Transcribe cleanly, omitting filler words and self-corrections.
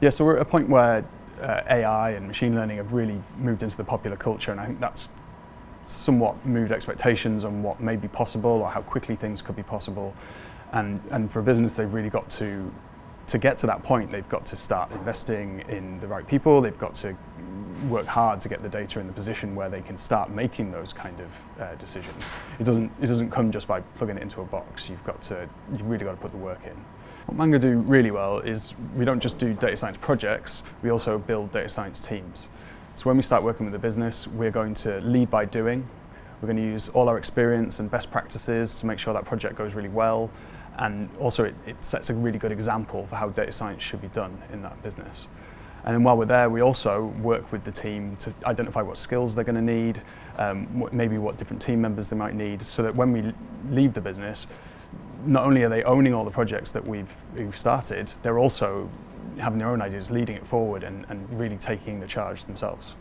Yeah, so we're at a point where AI and machine learning have really moved into the popular culture, and I think that's somewhat moved expectations on what may be possible or how quickly things could be possible. And for a business, they've really got to get to that point, they've got to start investing in the right people, they've got to work hard to get the data in the position where they can start making those kind of decisions. It doesn't come just by plugging it into a box. You've really got to put the work in. What Mango do really well is we don't just do data science projects, we also build data science teams. So when we start working with a business, we're going to lead by doing. We're going to use all our experience and best practices to make sure that project goes really well. And also it sets a really good example for how data science should be done in that business. And then while we're there, we also work with the team to identify what skills they're going to need, maybe what different team members they might need, so that when we leave the business, not only are they owning all the projects that we've started, they're also having their own ideas, leading it forward and really taking the charge themselves.